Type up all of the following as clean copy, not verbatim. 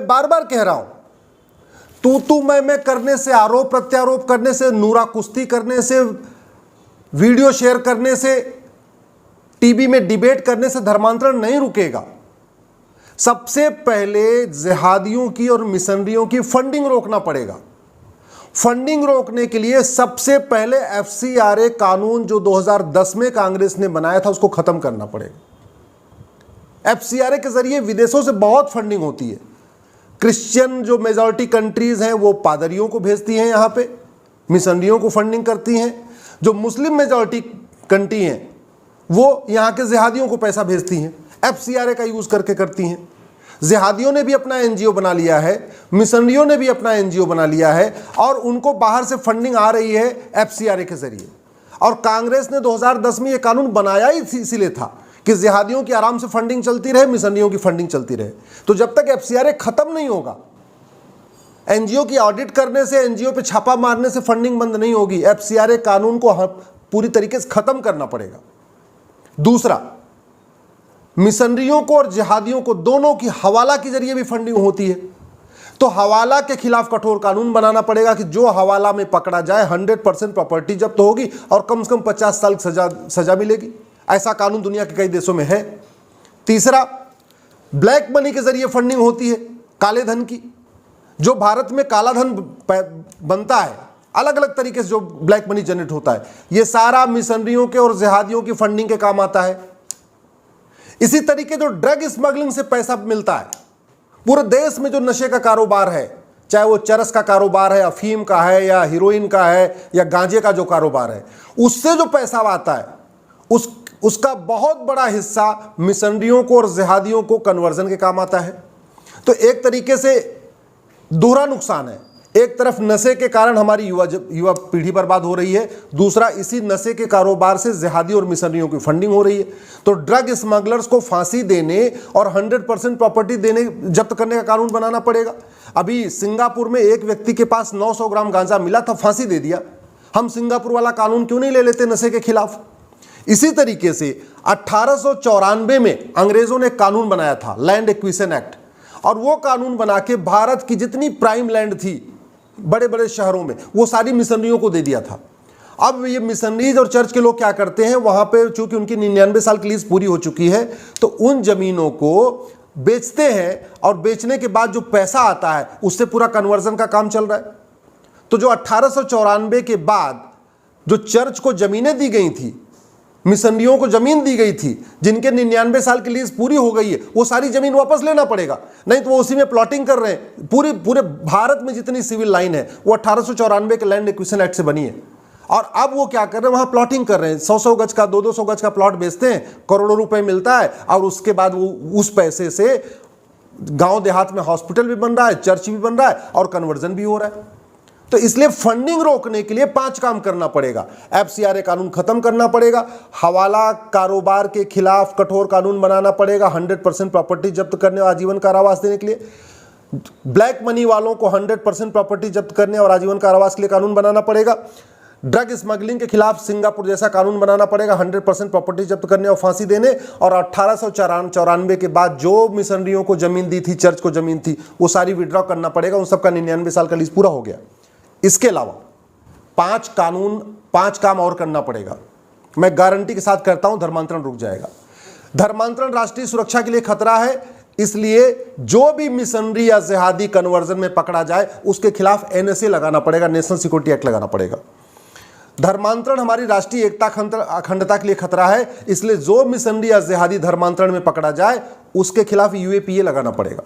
बार बार कह रहा हूं, तू मैं करने से, आरोप प्रत्यारोप करने से, नूरा कुश्ती करने से, वीडियो शेयर करने से, टीवी में डिबेट करने से धर्मांतरण नहीं रुकेगा। सबसे पहले जिहादियों की और मिशनरियों की फंडिंग रोकना पड़ेगा। फंडिंग रोकने के लिए सबसे पहले FCRA कानून जो 2010 में कांग्रेस ने बनाया था उसको खत्म करना पड़ेगा। FCRA के जरिए विदेशों से बहुत फंडिंग होती है। क्रिश्चियन जो मेजॉरिटी कंट्रीज हैं वो पादरियों को भेजती हैं, यहाँ पे मिशनरियों को फंडिंग करती हैं। जो मुस्लिम मेजॉरिटी कंट्री हैं वो यहाँ के जिहादियों को पैसा भेजती हैं, FCRA का यूज करके करती हैं। जिहादियों ने भी अपना NGO बना लिया है, मिशनरियों ने भी अपना NGO बना लिया है और उनको बाहर से फंडिंग आ रही है FCRA के जरिए। और कांग्रेस ने 2010 में ये कानून बनाया ही इसीलिए था कि जिहादियों की आराम से फंडिंग चलती रहे, मिशनरियों की फंडिंग चलती रहे। तो जब तक FCRA खत्म नहीं होगा, NGO की ऑडिट करने से, NGO पे छापा मारने से फंडिंग बंद नहीं होगी। FCRA कानून को पूरी तरीके से खत्म करना पड़ेगा। दूसरा, मिशनरियों को और जिहादियों को दोनों की हवाला के जरिए भी फंडिंग होती है, तो हवाला के खिलाफ कठोर कानून बनाना पड़ेगा कि जो हवाला में पकड़ा जाए 100% प्रॉपर्टी जब्त होगी और कम से कम 50 साल की सजा मिलेगी। ऐसा कानून दुनिया के कई देशों में है। तीसरा, ब्लैक मनी के जरिए फंडिंग होती है, काले धन की। जो भारत में काला धन बनता है, अलग अलग तरीके से जो ब्लैक मनी जनरेट होता है, ये सारा मिशनरियों के और जिहादियों की फंडिंग के काम आता है। इसी तरीके जो ड्रग स्मगलिंग से पैसा मिलता है, पूरे देश में जो नशे का कारोबार है, चाहे वो चरस का कारोबार है, अफीम का है, या हीरोइन का है, या गांजे का जो कारोबार है, उससे जो पैसा आता है उसका बहुत बड़ा हिस्सा मिशनरियों को और जिहादियों को कन्वर्जन के काम आता है। तो एक तरीके से दोहरा नुकसान है। एक तरफ नशे के कारण हमारी युवा पीढ़ी बर्बाद हो रही है, दूसरा इसी नशे के कारोबार से जिहादी और मिशनरियों की फंडिंग हो रही है। तो ड्रग स्मगलर्स को फांसी देने और 100% प्रॉपर्टी जब्त करने का कानून बनाना पड़ेगा। अभी सिंगापुर में एक व्यक्ति के पास 900 ग्राम गांजा मिला था, फांसी दे दिया। हम सिंगापुर वाला कानून क्यों नहीं ले लेते नशे के खिलाफ? इसी तरीके से 1894 में अंग्रेजों ने एक कानून बनाया था, लैंड एक्विजिशन एक्ट, और वो कानून बना के भारत की जितनी प्राइम लैंड थी बड़े बड़े शहरों में, वो सारी मिशनरियों को दे दिया था। अब ये मिशनरीज और चर्च के लोग क्या करते हैं, वहां पे चूंकि उनकी 99 साल की लीज पूरी हो चुकी है, तो उन जमीनों को बेचते हैं और बेचने के बाद जो पैसा आता है उससे पूरा कन्वर्जन का काम चल रहा है। तो जो 1894 के बाद जो चर्च को जमीनें दी गई थी, मिशनरियों को जमीन दी गई थी, जिनके 99 साल की लीज पूरी हो गई है, वो सारी जमीन वापस लेना पड़ेगा, नहीं तो वो उसी में प्लॉटिंग कर रहे हैं। पूरे भारत में जितनी सिविल लाइन है वो 1894 के लैंड एक्विजिशन एक्ट से बनी है। और अब वो क्या कर रहे हैं, वहां प्लॉटिंग कर रहे हैं। 100-100 गज का, 200-200 गज का प्लॉट बेचते हैं, करोड़ों रुपए मिलता है, और उसके बाद वो उस पैसे से गांव देहात में हॉस्पिटल भी बन रहा है, चर्च भी बन रहा है और कन्वर्जन भी हो रहा है। तो इसलिए फंडिंग रोकने के लिए 5 काम करना पड़ेगा। FCRA कानून खत्म करना पड़ेगा, हवाला कारोबार के खिलाफ कठोर कानून बनाना पड़ेगा, 100% प्रॉपर्टी जब्त करने और आजीवन कारावास देने के लिए, ब्लैक मनी वालों को 100% प्रॉपर्टी जब्त करने और आजीवन कारावास के लिए कानून बनाना पड़ेगा, ड्रग स्मगलिंग के खिलाफ सिंगापुर जैसा कानून बनाना पड़ेगा, 100% प्रॉपर्टी जब्त करने और फांसी देने, और 1894 के बाद जो मिशनरियों को जमीन दी थी, चर्च को जमीन थी, वो सारी विड्रॉ करना पड़ेगा। उन सबका 99 साल का लीज पूरा हो गया। इसके अलावा 5 काम और करना पड़ेगा। मैं गारंटी के साथ कहता हूं, धर्मांतरण रुक जाएगा। धर्मांतरण राष्ट्रीय सुरक्षा के लिए खतरा है, इसलिए जो भी मिशनरी या जिहादी कन्वर्जन में पकड़ा जाए उसके खिलाफ NSA लगाना पड़ेगा, नेशनल सिक्योरिटी एक्ट लगाना पड़ेगा। धर्मांतरण हमारी राष्ट्रीय एकता अखंडता के लिए खतरा है, इसलिए जो मिशनरी या जिहादी धर्मांतरण में पकड़ा जाए उसके खिलाफ UAPA लगाना पड़ेगा।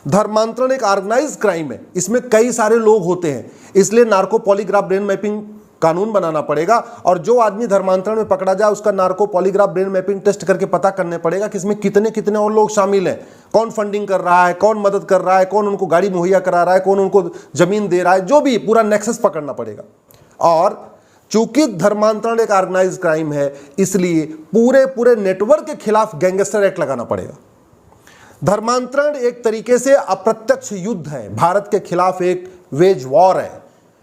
धर्मांतरण एक ऑर्गेनाइज्ड क्राइम है, इसमें कई सारे लोग होते हैं, इसलिए नार्को पॉलीग्राफ ब्रेन मैपिंग कानून बनाना पड़ेगा, और जो आदमी धर्मांतरण में पकड़ा जाए उसका narco polygraph brain mapping test करके पता करने पड़ेगा कि इसमें कितने कितने और लोग शामिल हैं, कौन फंडिंग कर रहा है, कौन मदद कर रहा है, कौन उनको गाड़ी मुहैया करा रहा है, कौन उनको जमीन दे रहा है, जो भी पूरा नेक्सस पकड़ना पड़ेगा। और चूंकि धर्मांतरण एक ऑर्गेनाइज्ड क्राइम है, इसलिए पूरे नेटवर्क के खिलाफ गैंगस्टर एक्ट लगाना पड़ेगा। धर्मांतरण एक तरीके से अप्रत्यक्ष युद्ध है, भारत के खिलाफ एक वेज वॉर है,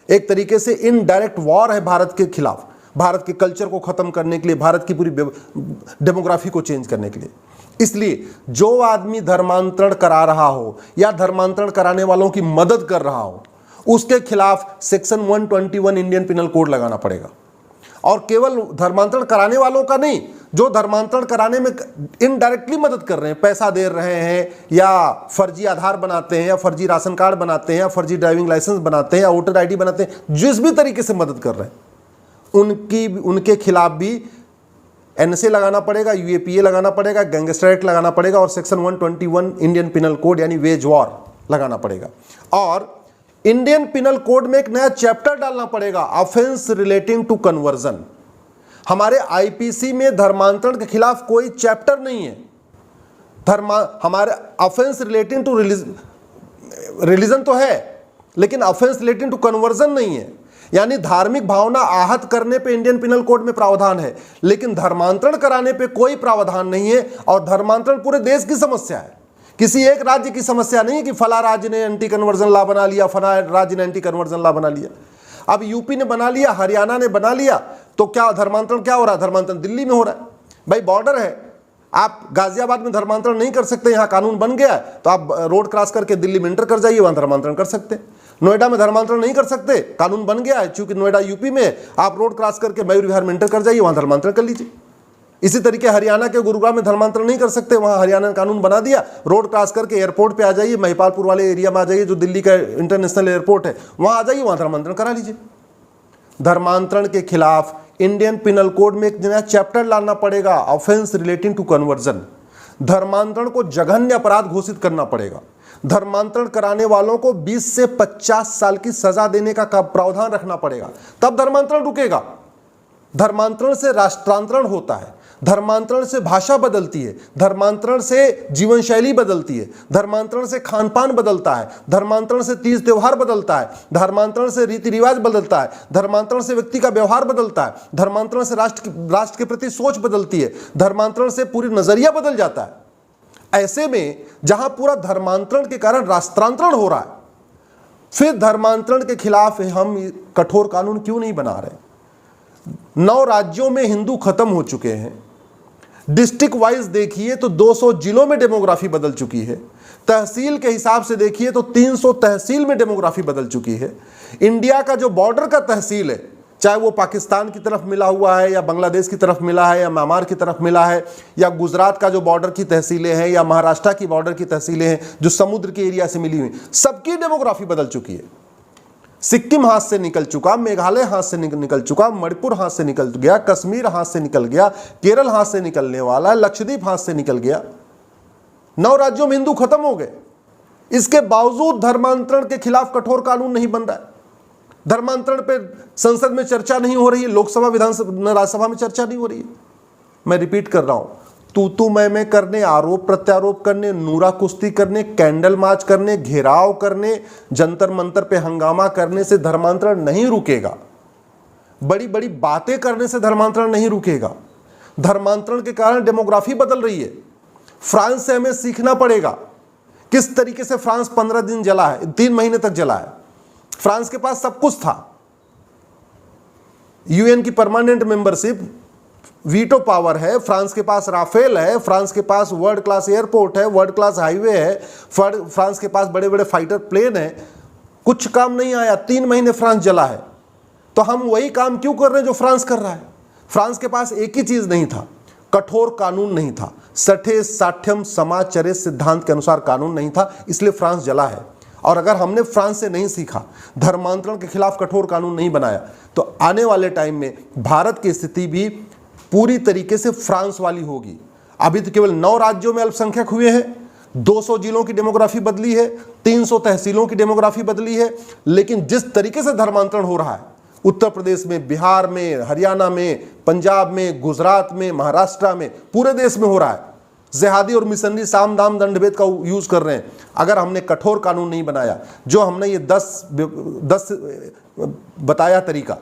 एक तरीके से इनडायरेक्ट वॉर है भारत के खिलाफ। भारत के कल्चर को खत्म करने के लिए, भारत की पूरी डेमोग्राफी को चेंज करने के लिए। इसलिए जो आदमी धर्मांतरण करा रहा हो या धर्मांतरण कराने वालों की मदद कर रहा हो, उसके खिलाफ सेक्शन 121 इंडियन पिनल कोड लगाना पड़ेगा। और केवल धर्मांतरण कराने वालों का नहीं, जो धर्मांतरण कराने में इनडायरेक्टली मदद कर रहे हैं, पैसा दे रहे हैं या फर्जी आधार बनाते हैं या फर्जी राशन कार्ड बनाते हैं या फर्जी ड्राइविंग लाइसेंस बनाते हैं या वोटर आईडी बनाते हैं, जिस भी तरीके से मदद कर रहे हैं उनके खिलाफ भी एनएसए लगाना पड़ेगा, यूएपीए लगाना पड़ेगा, गैंगस्टर एक्ट लगाना पड़ेगा और सेक्शन 121 इंडियन पिनल कोड यानी वेज वॉर लगाना पड़ेगा। और इंडियन पिनल कोड में एक नया चैप्टर डालना पड़ेगा, ऑफेंस रिलेटिंग टू कन्वर्जन। हमारे आईपीसी में धर्मांतरण के खिलाफ कोई चैप्टर नहीं है। हमारे ऑफेंस रिलेटिंग टू रिलीजन तो है, लेकिन ऑफेंस रिलेटिंग टू कन्वर्जन नहीं है। यानी धार्मिक भावना आहत करने पे इंडियन पिनल कोड में प्रावधान है, लेकिन धर्मांतरण कराने पे कोई प्रावधान नहीं है। और धर्मांतरण पूरे देश की समस्या है, किसी एक राज्य की समस्या नहीं कि फला राज्य ने एंटी कन्वर्जन लॉ बना लिया, फला राज्य ने एंटी कन्वर्जन लॉ बना लिया। अब यूपी ने बना लिया, हरियाणा ने बना लिया, तो क्या धर्मांतरण क्या हो रहा है? धर्मांतरण दिल्ली में हो रहा है। भाई बॉर्डर है, आप गाजियाबाद में धर्मांतरण नहीं कर सकते, यहाँ कानून बन गया है, तो आप रोड क्रॉस करके दिल्ली में एंटर कर जाइए, वहां धर्मांतरण कर सकते हैं। नोएडा में धर्मांतरण नहीं कर सकते, कानून बन गया है, चूंकि नोएडा यूपी में, आप रोड क्रॉस करके मयूर विहार में एंटर कर जाइए, वहां धर्मांतरण कर लीजिए। इसी तरीके हरियाणा के गुरुग्राम में धर्मांतरण नहीं कर सकते, वहां हरियाणा ने कानून बना दिया, रोड क्रॉस करके एयरपोर्ट पे आ जाइए, महिपालपुर वाले एरिया में आ जाइए, जो दिल्ली का इंटरनेशनल एयरपोर्ट है, वहां आ जाइए, वहां धर्मांतरण करा लीजिए। धर्मांतरण के खिलाफ इंडियन पिनल कोड में एक नया चैप्टर लाना पड़ेगा, ऑफेंस रिलेटिंग टू कन्वर्जन। धर्मांतरण को जघन्य अपराध घोषित करना पड़ेगा। धर्मांतरण कराने वालों को 20 से 50 साल की सजा देने का प्रावधान रखना पड़ेगा, तब धर्मांतरण रुकेगा। धर्मांतरण से राष्ट्रांतरण होता है, धर्मांतरण से भाषा बदलती है, धर्मांतरण से जीवन शैली बदलती है, धर्मांतरण से खान पान बदलता है, धर्मांतरण से तीज त्योहार बदलता है, धर्मांतरण से रीति रिवाज बदलता है, धर्मांतरण से व्यक्ति का व्यवहार बदलता है, धर्मांतरण से राष्ट्र के प्रति सोच बदलती है, धर्मांतरण से पूरी नजरिया बदल जाता है। ऐसे में जहां पूरा धर्मांतरण के कारण राष्ट्रांतरण हो रहा है, फिर धर्मांतरण के खिलाफ हम कठोर कानून क्यों नहीं बना रहे? 9 राज्यों में हिंदू खत्म हो चुके हैं। डिस्ट्रिक्ट वाइज देखिए तो 200 जिलों में डेमोग्राफी बदल चुकी है। तहसील के हिसाब से देखिए तो 300 तहसील में डेमोग्राफी बदल चुकी है। इंडिया का जो बॉर्डर का तहसील है, चाहे वो पाकिस्तान की तरफ मिला हुआ है या बांग्लादेश की तरफ मिला है या म्यांमार की तरफ मिला है, या गुजरात का जो बॉर्डर की तहसीलें हैं या महाराष्ट्र की बॉर्डर की तहसीलें हैं जो समुद्र के एरिया से मिली हुई, सबकी डेमोग्राफी बदल चुकी है। सिक्किम हाथ से निकल चुका, मेघालय हाथ से निकल चुका, मणिपुर हाथ से निकल गया, कश्मीर हाथ से निकल गया, केरल हाथ से निकलने वाला, लक्षद्वीप हाथ से निकल गया। 9 राज्यों में हिंदू खत्म हो गए। इसके बावजूद धर्मांतरण के खिलाफ कठोर कानून नहीं बन रहा है। धर्मांतरण पे संसद में चर्चा नहीं हो रही है, लोकसभा विधानसभा राज्यसभा में चर्चा नहीं हो रही है। मैं रिपीट कर रहा हूं, तू मैं करने, आरोप प्रत्यारोप करने, नूरा कुश्ती करने, कैंडल मार्च करने, घेराव करने, जंतर मंतर पे हंगामा करने से धर्मांतरण नहीं रुकेगा। बड़ी बड़ी बातें करने से धर्मांतरण नहीं रुकेगा। धर्मांतरण के कारण डेमोग्राफी बदल रही है। फ्रांस से हमें सीखना पड़ेगा किस तरीके से फ्रांस 15 दिन जला है, 3 महीने तक जला है। फ्रांस के पास सब कुछ था, यूएन की परमानेंट मेंबरशिप, वीटो पावर है, फ्रांस के पास राफेल है, फ्रांस के पास वर्ल्ड क्लास एयरपोर्ट है, वर्ल्ड क्लास हाईवे है, फ्रांस के पास बड़े बड़े फाइटर प्लेन है। कुछ काम नहीं आया, 3 महीने फ्रांस जला है। तो हम वही काम क्यों कर रहे हैं जो फ्रांस कर रहा है? फ्रांस के पास एक ही चीज नहीं था, कठोर कानून नहीं था, सठे साठ्यम समाचरे सिद्धांत के अनुसार कानून नहीं था, इसलिए फ्रांस जला है। और अगर हमने फ्रांस से नहीं सीखा, धर्मांतरण के खिलाफ कठोर कानून नहीं बनाया, तो आने वाले टाइम में भारत की स्थिति भी पूरी तरीके से फ्रांस वाली होगी। अभी तो केवल 9 राज्यों में अल्पसंख्यक हुए हैं, 200 जिलों की डेमोग्राफी बदली है, 300 तहसीलों की डेमोग्राफी बदली है, लेकिन जिस तरीके से धर्मांतरण हो रहा है उत्तर प्रदेश में, बिहार में, हरियाणा में, पंजाब में, गुजरात में, महाराष्ट्र में, पूरे देश में हो रहा है। जिहादी और मिशनरी साम दाम दंडभेद का यूज कर रहे हैं। अगर हमने कठोर कानून नहीं बनाया, जो हमने ये 10 बताया तरीका,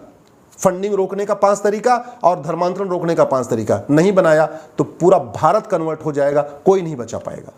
फंडिंग रोकने का 5 तरीका और धर्मांतरण रोकने का 5 तरीका नहीं बनाया, तो पूरा भारत कन्वर्ट हो जाएगा, कोई नहीं बचा पाएगा।